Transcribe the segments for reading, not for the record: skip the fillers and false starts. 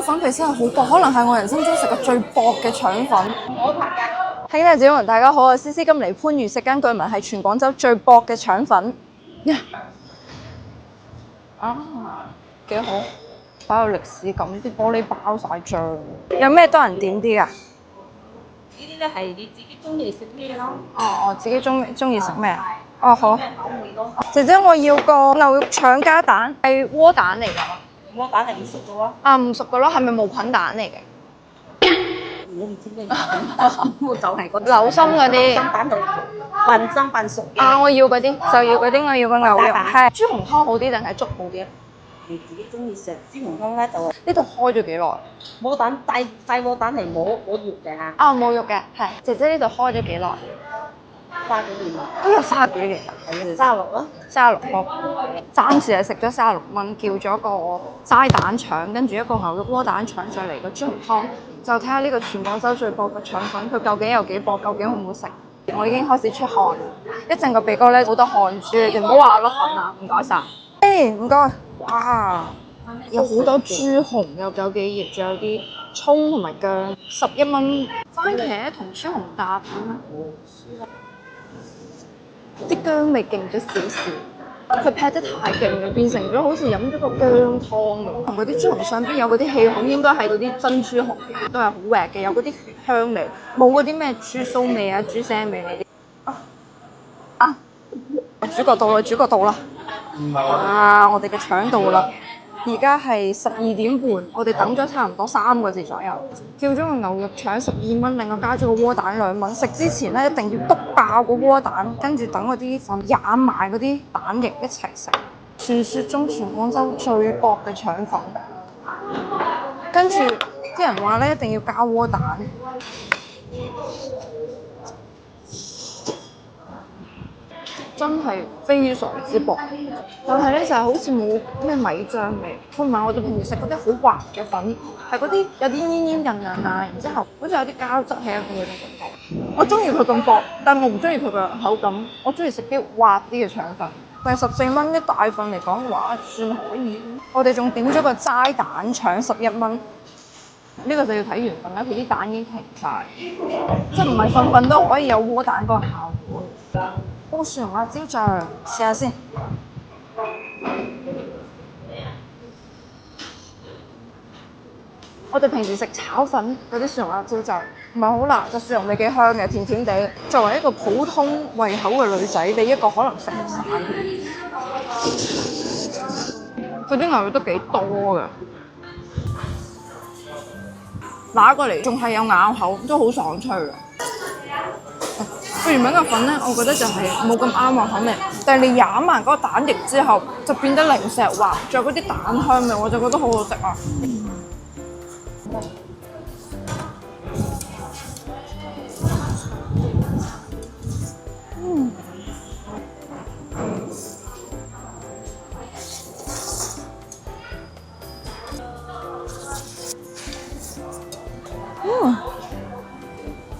粉皮真係好薄，可能係我人生中食過最薄嘅腸粉。我拍㗎。兄弟姊妹大家好，我係思思，今嚟番禺食間據聞係全廣州最薄嘅腸粉。啊，幾好，好有歷史感，啲玻璃包晒漿。有咩多人點啲㗎？呢啲咧係你自己中意食咩咯？哦，我自己中意食咩啊？哦，好。姐姐，我要個牛肉腸加蛋，係窩蛋嚟㗎。窩蛋係唔熟嘅喎。啊，唔熟嘅咯，係咪無菌蛋嚟嘅？我唔知咩蛋，我就係嗰流心嗰啲。生蛋同半生半熟嘅。啊，我要嗰啲，就要嗰啲，我要個牛肉。係豬紅湯好啲定係粥好啲啊？你自己中意食豬紅湯咧就呢度開咗幾耐？窩蛋帶窩蛋係冇肉嘅嚇，啊，冇肉嘅，係。姐姐呢度開咗幾耐30幾年啦，都有30幾年。係36咯。36個，暫時係食咗36蚊，叫咗個齋蛋腸，跟住一個牛肉窩蛋腸，再嚟個豬紅湯，就睇下呢個全廣州最薄嘅腸粉，佢究竟有幾薄，究竟好唔好食？我已經開始出汗，一陣個鼻哥咧好多汗珠，你哋唔好話我甩粉啊！唔該晒。誒，唔該。哇，有好多豬紅，有枸杞葉，仲有啲葱同埋薑，11蚊。番茄同豬紅搭咁樣。啲薑味勁咗少少，佢劈得太勁啦，變成咗好似飲咗個薑湯咁。同嗰啲豬紅上邊有嗰啲氣孔，應該係嗰啲珍珠紅嘅，都係好滑嘅，有嗰啲血香味，冇嗰啲咩豬臊味啊、豬腥味呢啲。主角到啦，主角到啦！啊，我哋嘅腸到啦！而家係12點半，我哋等咗差唔多3個字左右，叫咗個牛肉腸12蚊，另外加咗個窩蛋2蚊。食之前咧一定要篤爆個窩蛋，跟住等嗰啲粉染埋嗰啲蛋液一齊食。傳說中全廣州最薄嘅腸粉，跟住啲人話咧一定要加窩蛋。真係非常之薄，但係咧就係好似冇咩米漿味，同埋我哋平時食嗰啲好滑嘅粉，係嗰啲有啲黏黏韌韌啊，然之後好似有啲膠質喺入邊嗰種感覺。我中意佢咁薄，但我唔中意佢嘅口感，我中意食啲滑啲嘅腸粉。但係14蚊一大份嚟講嘅話，算可以。我哋仲點咗個齋蛋腸11蚊，呢個就要睇緣分啦。佢啲蛋已經停晒，即係唔係份份都可以有窩蛋嗰個效果。煲蒜蓉辣椒醬，試下先。我哋平時食炒粉嗰啲蒜蓉辣椒醬唔係好辣，就蒜蓉味幾香嘅，甜甜地。作為一個普通胃口嘅女仔，你一個可能食唔晒。佢啲牛肉都幾多㗎，拿過嚟仲係有咬口，都好爽脆嘅。佢原本個粉咧，我覺得就係冇咁啱我口味，但係你染埋嗰個蛋液之後，就變得零舍滑，仲有嗰啲蛋香味，我就覺得好好食啊！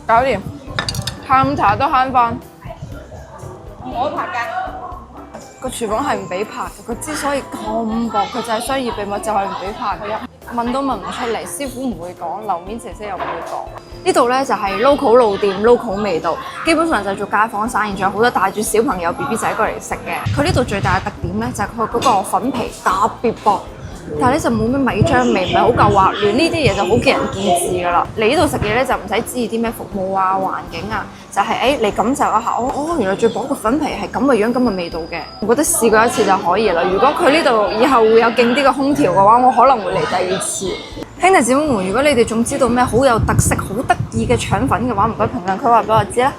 搞掂。下午茶都慳翻，我拍㗎。個廚房係唔俾拍嘅，佢之所以咁薄，佢就係商業秘密，就係唔俾拍嘅。問都問唔出嚟，師傅唔會講，樓面姐姐又唔會講。呢度咧就係 local 路店 local 味道，基本上就係做街坊生意，仲有好多帶住小朋友 BB 仔過嚟食嘅。佢呢度最大嘅特點咧就係佢嗰個粉皮特別薄。但係咧就冇咩米漿味，唔係好夠滑嫩，呢啲嘢就好見仁見智㗎啦。嚟呢度食嘢咧就唔使知啲咩服務啊、環境啊，就係你感受一下，原來最薄個粉皮係咁嘅樣、咁嘅味道嘅。我覺得試過一次就可以啦。如果佢呢度以後會有勁啲嘅空調嘅話，我可能會嚟第2次。兄弟姊妹們，如果你哋仲知道咩好有特色、好得意嘅腸粉嘅話，唔該評論區話俾我知啦。